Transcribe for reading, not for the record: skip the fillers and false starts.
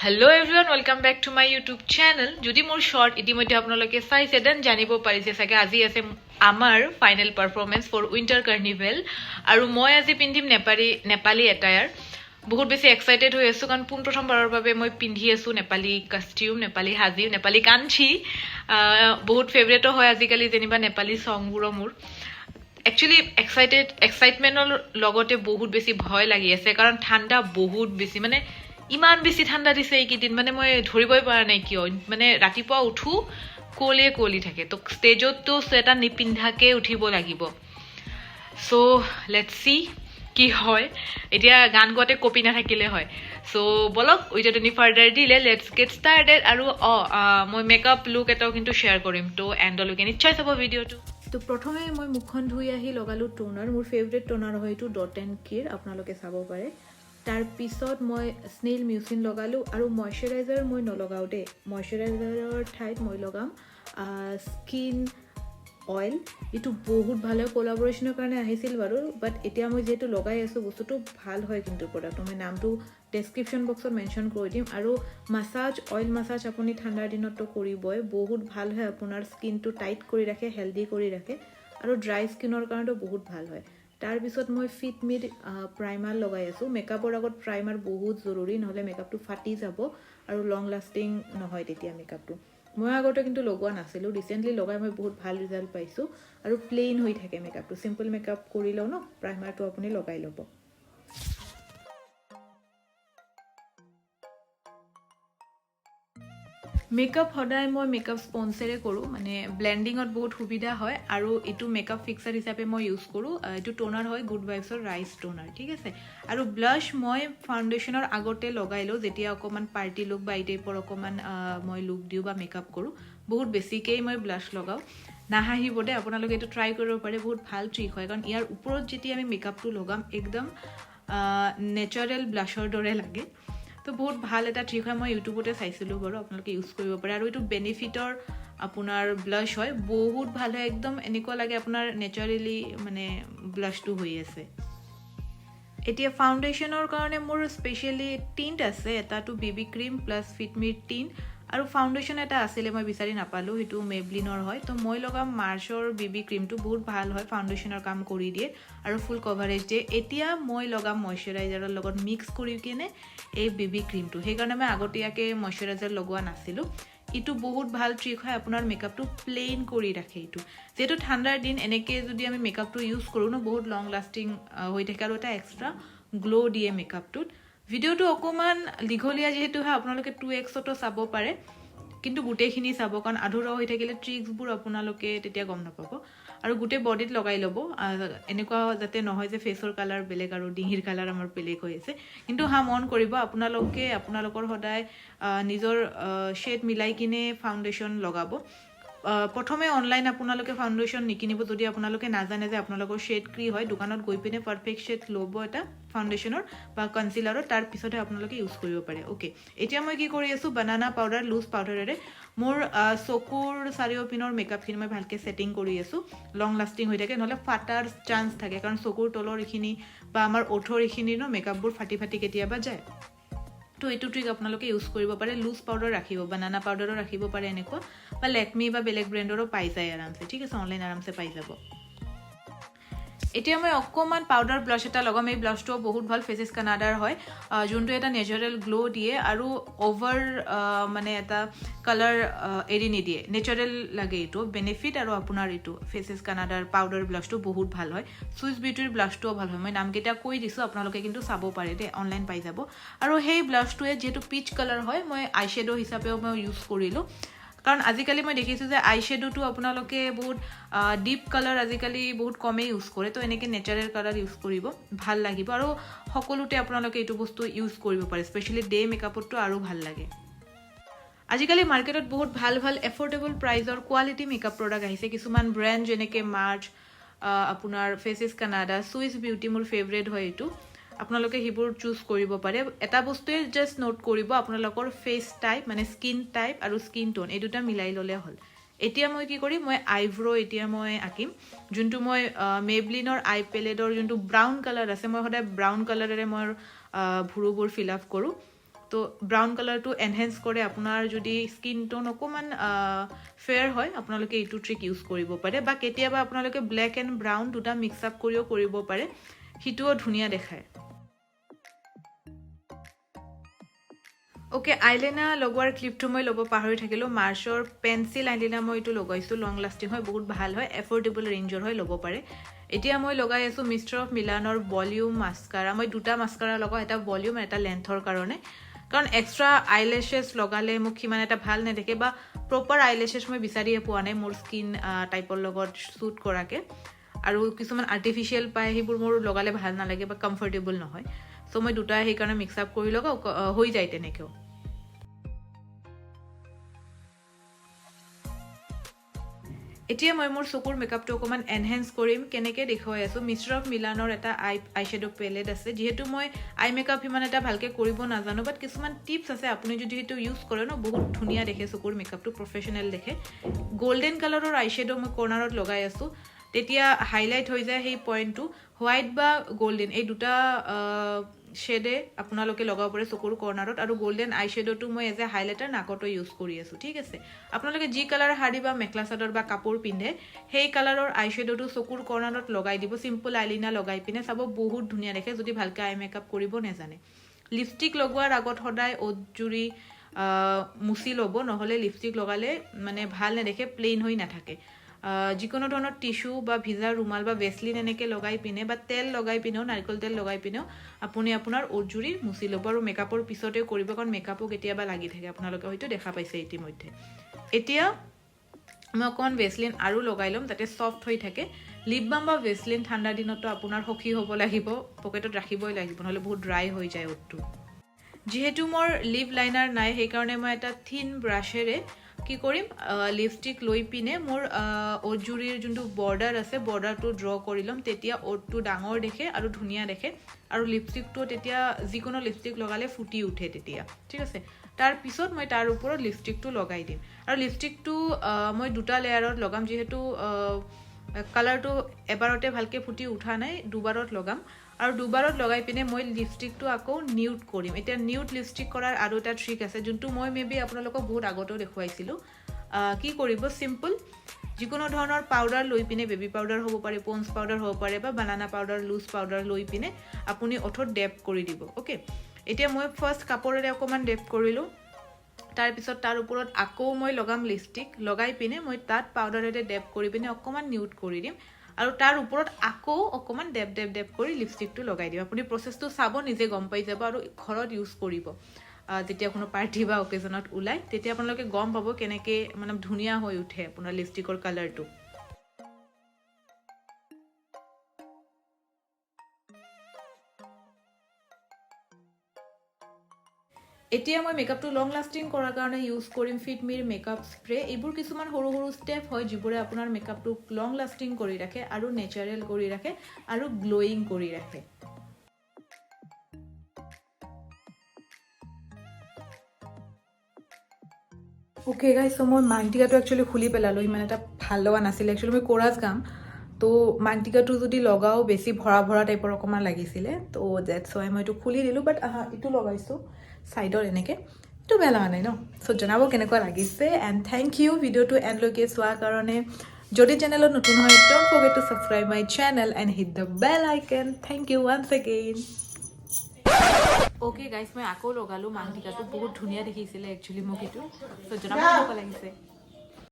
Hello everyone, welcome back to my YouTube channel. যদি মোৰ short ইতিমধ্যে আপোনালোকে চাইছে দেন জানিব পাৰিছে চাগে আজি আছে আমাৰ final performance for winter carnival আৰু মই আজি পিন্ধিম নেপালী এটায়াৰ বহুত বেছি এক্সাইটেড হৈ আছো কাৰণ প্ৰথমবাৰৰ বাবে মই পিন্ধি আছো নেপালী কষ্টিউম নেপালী হাজি নেপালী কাঞ্চি বহুত ফেভৰেটো হয় আজিকালি যেনিবা নেপালী সংবোৰো মোৰ একচুয়ালি এক্সাইটমেন্টৰ লগতে বহুত বেছি ভয় লাগি আছে কাৰণ ঠাণ্ডা বহুত বেছি মানে ইমান বেছি ঠাণ্ডা দিছে এইকেইদিন মানে মই ধৰিবই পৰা নাই কিয় মানে ৰাতিপুৱা উঠো কুঁৱলী থাকে তো ষ্টেজতো এটা নিপিন্ধাকে উঠিব লাগিব সো লেটস সি কি হয় এতিয়া গান গোৱাতে কপি নাথাকিলে হয় সো বলক without any further delay let's get started আৰু মই মেকআপ লুক এটাও কিন্তু শ্বেয়াৰ কৰিম তো এণ্ডলৈকে নিশ্চয় চাব ভিডিঅ'টো তো প্ৰথমে মই মুখখন ধুই আহি লগালো টোনাৰ মোৰ ফেভৰেট টোনাৰ হয় এইটো ডট এণ্ড কিৰ আপোনালোকে চাব পাৰে তাৰ পিছত মই স্নেইল মিউচিন লগালো আৰু ময়শ্চাৰাইজাৰ মই নলগাও দেই ময়শ্চাৰাইজাৰৰ ঠাইত মই লগাম স্কিন অইল এইটো বহুত ভাল হয় কোলাবৰেশ্যনৰ কাৰণে আহিছিল বাৰু বাট এতিয়া মই যেহেতু লগাই আছোঁ বস্তুটো ভাল হয় কিন্তু প্ৰডাক্টটো মই নামটো ডেছক্ৰিপশ্যন বক্সত মেনশ্যন কৰি দিম আৰু মাছাজ অইল মাছাজ আপুনি ঠাণ্ডাৰ দিনততো কৰিবই বহুত ভাল হয় আপোনাৰ স্কিনটো টাইট কৰি ৰাখে হেল্ডি কৰি ৰাখে আৰু ড্ৰাই স্কিনৰ কাৰণেতো বহুত ভাল হয় তাৰপিছত মই ফিট মিড প্ৰাইমাৰ লগাই আছোঁ মেকআপৰ আগত প্ৰাইমাৰ বহুত জৰুৰী নহ'লে মেকআপটো ফাটি যাব আৰু লং লাষ্টিং নহয় তেতিয়া মেকআপটো মই আগতে কিন্তু লগোৱা নাছিলোঁ ৰিচেণ্টলি লগাই মই বহুত ভাল ৰিজাল্ট পাইছোঁ আৰু প্লেইন হৈ থাকে মেকআপটো চিম্পল মেকআপ কৰি লওঁ ন প্ৰাইমাৰটো আপুনি লগাই ল'ব মেকআপ সদায় মই মেকআপ স্পঞ্চেৰে কৰোঁ মানে ব্লেণ্ডিঙত বহুত সুবিধা হয় আৰু এইটো মেকআপ ফিক্সাৰ হিচাপে মই ইউজ কৰোঁ এইটো টোনাৰ হয় গুড ভাইবছৰ ৰাইচ টোনাৰ ঠিক আছে আৰু ব্লাছ মই ফাউণ্ডেশ্যনৰ আগতে লগাই লওঁ যেতিয়া অকণমান পাৰ্টি লুক বা এই টাইপৰ অকণমান মই লুক দিওঁ বা মেকআপ কৰোঁ বহুত বেছিকেই মই ব্লাছ লগাওঁ নাহাঁহিব দে আপোনালোকে এইটো ট্ৰাই কৰিব পাৰে বহুত ভাল ট্ৰিক হয় কাৰণ ইয়াৰ ওপৰত যেতিয়া আমি মেকআপটো লগাম একদম নেচাৰেল ব্লাছৰ দৰে লাগে তো বহুত ভাল এটা ট্ৰিক হয় মই ইউটিউবতে চাইছিলোঁ বাৰু আপোনালোকে ইউজ কৰিব পাৰে আৰু এইটো বেনিফিটৰ আপোনাৰ ব্লাছ হয় বহুত ভাল হয় একদম এনেকুৱা লাগে আপোনাৰ নেচাৰেলি মানে ব্লাছটো হৈ আছে এতিয়া ফাউণ্ডেশ্যনৰ কাৰণে মোৰ স্পেচিয়েলি টিণ্ট আছে এটাটো বেবী ক্ৰীম প্লাছ ফিটমিৰ টিণ্ট আৰু ফাউণ্ডেশ্যন এটা আছিলে মই বিচাৰি নাপালোঁ সেইটো মেবলিনৰ হয় তো মই লগাম মাৰ্চৰ বেবী ক্ৰীমটো বহুত ভাল হয় ফাউণ্ডেশ্যনৰ কাম কৰি দিয়ে আৰু ফুল কভাৰেজ দিয়ে এতিয়া মই লগাম ময়শ্চাৰাইজাৰৰ লগত মিক্স কৰি কিনে এই বেবী ক্ৰীমটো সেইকাৰণে মই আগতীয়াকৈ ময়শ্চাৰাইজাৰ লগোৱা নাছিলোঁ এইটো বহুত ভাল ট্ৰিক হয় আপোনাৰ মেকআপটো প্লেইন কৰি ৰাখে এইটো যিহেতু ঠাণ্ডাৰ দিন এনেকৈ যদি আমি মেকআপটো ইউজ কৰোঁ ন বহুত লং লাষ্টিং হৈ থাকে আৰু এটা এক্সট্ৰা গ্ল' দিয়ে মেকআপটোত ভিডিঅ'টো অকণমান দীঘলীয়া যিহেতু হয় আপোনালোকে 2xতো চাব পাৰে কিন্তু গোটেইখিনি চাব কাৰণ আধৰুৱা হৈ থাকিলে ট্ৰিক্সবোৰ আপোনালোকে তেতিয়া গম নাপাব আৰু গোটেই বডিত লগাই ল'ব এনেকুৱা যাতে নহয় যে ফেচৰ কালাৰ বেলেগ আৰু ডিঙিৰ কালাৰ আমাৰ বেলেগ হৈ আছে কিন্তু মন কৰিব আপোনালোকে আপোনালোকৰ সদায় নিজৰ শ্বেড মিলাই কিনে ফাউণ্ডেশ্যন লগাব প্ৰথমে অনলাইন আপোনালোকে ফাউণ্ডেশ্যন নিকিনিব যদি আপোনালোকে নাজানে যে আপোনালোকৰ শ্বেড কি হয় দোকানত গৈ পিনে পাৰফেক্ট শ্বেড ল'ব এটা ফাউণ্ডেশ্যনৰ বা কনচিলাৰৰ তাৰ পিছতহে আপোনালোকে ইউজ কৰিব পাৰে অ'কে এতিয়া মই কি কৰি আছোঁ বানানা পাউডাৰ লুজ পাউডাৰেৰে মোৰ চকুৰ চাৰিওপিনৰ মেকআপখিনি মই ভালকৈ ছেটিং কৰি আছোঁ লং লাষ্টিং হৈ থাকে নহ'লে ফাটাৰ চান্স থাকে কাৰণ চকুৰ তলৰ এইখিনি বা আমাৰ ওঠৰ এইখিনি ন মেকআপবোৰ ফাটি কেতিয়াবা যায় তো এইটো ট্ৰিক আপোনালোকে ইউজ কৰিব পাৰে লুজ পাউডাৰ ৰাখিব বানানা পাউডাৰো ৰাখিব পাৰে এনেকুৱা বা লেকমি বা বেলেগ ব্ৰেণ্ডৰো পাই যায় আৰামছে ঠিক আছে অনলাইন আৰামছে পাই যাব এতিয়া মই অকণমান পাউডাৰ ব্লাছ এটা লগাম এই ব্লাছটো বহুত ভাল ফেচেছ কানাডাৰ হয় যোনটো এটা নেচাৰেল গ্ল' দিয়ে আৰু অভাৰ মানে এটা কালাৰ এৰি নিদিয়ে নেচাৰেল লাগে এইটো বেনিফিট আৰু আপোনাৰ এইটো ফেচেছ কানাডাৰ পাউডাৰ ব্লাছটো বহুত ভাল হয় চুইচ বিউটিৰ ব্লাছটোও ভাল হয় মই নামকেইটা কৈ দিছোঁ আপোনালোকে কিন্তু চাব পাৰে দেই অনলাইন পাই যাব আৰু সেই ব্লাছটোৱে যিহেতু পিচ কালাৰ হয় মই আইশ্বেড' হিচাপেও মই ইউজ কৰিলোঁ কাৰণ আজিকালি মই দেখিছোঁ যে আইশ্বেড'টো আপোনালোকে বহুত ডিপ কালাৰ আজিকালি বহুত কমেই ইউজ কৰে তো এনেকৈ নেচাৰেল কালাৰ ইউজ কৰিব ভাল লাগিব আৰু সকলোতে আপোনালোকে এইটো বস্তু ইউজ কৰিব পাৰে স্পেচিয়েলি ডে মেকআপতটো আৰু ভাল লাগে আজিকালি মাৰ্কেটত বহুত ভাল এফৰ্ডেবল প্ৰাইজৰ কোৱালিটি মেকআপ প্ৰডাক্ট আহিছে কিছুমান ব্ৰেণ্ড যেনেকৈ মাৰ্চ আপোনাৰ ফেচেছ কানাডা চুইচ বিউটি মোৰ ফেভৰেট হয় এইটো আপোনালোকে সেইবোৰ চুজ কৰিব পাৰে এটা বস্তুৱে জাষ্ট নোট কৰিব আপোনালোকৰ ফেচ টাইপ মানে স্কিন টাইপ আৰু স্কিন টোন এই দুটা মিলাই ল'লে হ'ল এতিয়া মই কি কৰিম মই আইব্ৰ' এতিয়া মই আঁকিম যোনটো মই মেবলিনৰ আই পেলেটৰ যোনটো ব্ৰাউন কালাৰ আছে মই সদায় ব্ৰাউন কালাৰেৰে মই ভুৰুবোৰ ফিল আপ কৰোঁ তো ব্ৰাউন কালাৰটো এনহেঞ্চ কৰে আপোনাৰ যদি স্কিন টোন অকণমান ফেয়াৰ হয় আপোনালোকে এইটো ট্ৰিক ইউজ কৰিব পাৰে বা কেতিয়াবা আপোনালোকে ব্লেক এণ্ড ব্ৰাউন দুটা মিক্স আপ কৰিও কৰিব পাৰে সিটোও ধুনীয়া দেখায় ওকে আইলাইনাৰ লগোৱাৰ ক্লিপটো মই ল'ব পাহৰি থাকিলোঁ মাৰ্চৰ পেঞ্চিল আইলাইনাৰ মই এইটো লগাইছোঁ লং লাষ্টিং হয় বহুত ভাল হয় এফৰ্ডেবল ৰেঞ্জৰ হয় ল'ব পাৰে এতিয়া মই লগাই আছোঁ মিষ্টাৰ অফ মিলানৰ ভলিউম মাস্কাৰা মই দুটা মাস্কাৰা লগাওঁ এটা ভলিউম এটা লেন্থৰ কাৰণে কাৰণ এক্সট্ৰা আইলেছেছ লগালে মোক সিমান এটা ভাল নেদেখে বা প্ৰপাৰ আইলেছেছ মই বিচাৰিয়ে পোৱা নাই মোৰ স্কিন টাইপৰ লগত শ্বুট কৰাকৈ আৰু কিছুমান আৰ্টিফিচিয়েল পায় সেইবোৰ মোৰ লগালে ভাল নালাগে বা কমফৰ্টেবল নহয় চ' মই দুটা সেইকাৰণে মিক্স আপ কৰি লগাওঁ হৈ যায় তেনেকৈও এতিয়া মই মোৰ চকুৰ মেকআপটো অকণমান এনহেঞ্চ কৰিম কেনেকৈ দেখুৱাই আছোঁ মিষ্টাৰ অফ মিলানৰ এটা আই শ্বেডো পেলেট আছে যিহেতু মই আই মেকআপ সিমান এটা ভালকৈ কৰিব নাজানো বাট কিছুমান টিপছ আছে আপুনি যদি সেইটো ইউজ কৰে ন বহুত ধুনীয়া দেখে চকুৰ মেকআপটো প্ৰফেচনেল দেখে গল্ডেন কালাৰৰ আই শ্বেডো মই কৰ্নাৰত লগাই আছোঁ তেতিয়া হাইলাইট হৈ যায় সেই পইণ্টটো হোৱাইট বা গল্ডেন এই দুটা শ্বেডে আপোনালোকে লগাব পাৰে চকুৰ কৰ্নাৰত আৰু গল্ডেন আই শ্বেডোটো মই এজ এ হাইলাইটাৰ নাকতো ইউজ কৰি আছোঁ ঠিক আছে আপোনালোকে যি কালাৰ শাড়ী বা মেখেলা চাদৰ বা কাপোৰ পিন্ধে সেই কালাৰৰ আই শ্বেডোটো চকুৰ কৰ্নাৰত লগাই দিব চিম্পল আইলিনা লগাই পিনে চাব বহুত ধুনীয়া দেখে যদি ভালকৈ আই মেকআপ কৰিব নাজানে লিপষ্টিক লগোৱাৰ আগত সদায় অ'ত জুৰি মুচি ল'ব নহ'লে লিপষ্টিক লগালে মানে ভাল নেদেখে প্লেইন হৈ নাথাকে যিকোনো ধৰণৰ টিশ্যু বা ভিজা ৰুমাল বা ভেচলিন এনেকৈ লগাই পিনে বা তেল লগাই পিনেও নাৰিকল তেল লগাই পিনেও আপুনি আপোনাৰ অ'জুৰি মুচি ল'ব আৰু মেকআপৰ পিছতেও কৰিব কাৰণ মেকআপো কেতিয়াবা লাগি থাকে আপোনালোকে হয়তো দেখা পাইছে ইতিমধ্যে এতিয়া মই অকণমান ভেচলিন আৰু লগাই ল'ম যাতে ছফ্ট হৈ থাকে লিপ বাম বা ভেচলিন ঠাণ্ডা দিনতো আপোনাৰ সখী হ'ব লাগিব পকেটত ৰাখিবই লাগিব নহ'লে বহুত ড্ৰাই হৈ যায় অ'তটো যিহেতু মোৰ লিপ লাইনাৰ নাই সেইকাৰণে মই এটা থিন ব্ৰাছেৰে কি কৰিম লিপষ্টিক লৈ পিনে মোৰ অ'জুৰিৰ যোনটো বৰ্ডাৰ আছে বৰ্ডাৰটো ড্ৰ কৰি ল'ম তেতিয়া অ'টটো ডাঙৰ দেখে আৰু ধুনীয়া দেখে আৰু লিপষ্টিকটো তেতিয়া যিকোনো লিপষ্টিক লগালে ফুটি উঠে তেতিয়া ঠিক আছে তাৰপিছত মই তাৰ ওপৰত লিপষ্টিকটো লগাই দিম আৰু লিপষ্টিকটো মই দুটা লেয়াৰত লগাম যিহেতু কালাৰটো এবাৰতে ভালকৈ ফুটি উঠা নাই দুবাৰত লগাম আৰু দুবাৰত লগাই পিনে মই লিপষ্টিকটো আকৌ নিউড কৰিম এতিয়া নিউড লিপষ্টিক কৰাৰ আৰু এটা ট্ৰিক আছে যোনটো মই মেবি আপোনালোকক বহুত আগতেও দেখুৱাইছিলোঁ কি কৰিব চিম্পল যিকোনো ধৰণৰ পাউডাৰ লৈ পিনে বেবী পাউডাৰ হ'ব পাৰে পন্স পাউডাৰ হ'ব পাৰে বা বানানা পাউডাৰ লুজ পাউডাৰ লৈ পিনে আপুনি ওঠত ডেপ কৰি দিব অ'কে এতিয়া মই ফাৰ্ষ্ট কাপোৰেৰে অকণমান ডেপ কৰিলোঁ তাৰপিছত তাৰ ওপৰত আকৌ মই লগাম লিপষ্টিক লগাই পিনে মই তাত পাউডাৰেৰে ডেপ কৰি পিনে অকণমান নিউড কৰি দিম আৰু তাৰ ওপৰত আকৌ অকণমান ডেপ কৰি লিপষ্টিকটো লগাই দিম আপুনি প্ৰচেছটো চাব নিজে গম পাই যাব আৰু ঘৰত ইউজ কৰিব যেতিয়া কোনো পাৰ্টি বা অকেজনত ওলায় তেতিয়া আপোনালোকে গম পাব কেনেকৈ মানে ধুনীয়া হৈ উঠে আপোনাৰ লিপষ্টিকৰ কালাৰটো এতিয়া মই মেকআপটো লং লাষ্টিং কৰাৰ কাৰণে ইউজ কৰিম ফিটমিৰ মেকআপ স্প্ৰে এইবোৰ কিছুমান সৰু সৰু ষ্টেপ হয় যিবোৰে আপোনাৰ মেকআপটো লং লাষ্টিং কৰি ৰাখে আৰু নেচাৰেল কৰি ৰাখে আৰু গ্লোয়িং কৰি ৰাখে ওকে গাইছ চ' মই মাংটিকাটো একচুৱেলি খুলি পেলালোঁ ইমান এটা ভাল লগা নাছিলে একচুৱেলি মই কোৰাছ গাম তো মাংটিকাটো যদি লগাও বেছি ভৰা টাইপৰ অকণমান লাগিছিলে তো ডেটছ ৱাই মই এইটো খুলি দিলোঁ বাট এইটো লগাইছোঁ ছাইডৰ এনেকৈ এইটো বেয়া লগা নাই ন চ' জনাব কেনেকুৱা লাগিছে এণ্ড থেংক ইউ ভিডিঅ'টো এণ্ডলৈকে চোৱাৰ কাৰণে যদি চেনেলত নতুন হয় don't forget to subscribe my channel and hit the bell icon thank you once again okay guys মই আকৌ লগালোঁ মাংটিকাটো বহুত ধুনীয়া দেখিছিলে একচুৱেলি মোক এইটো চ' জনাব কেনেকুৱা লাগিছে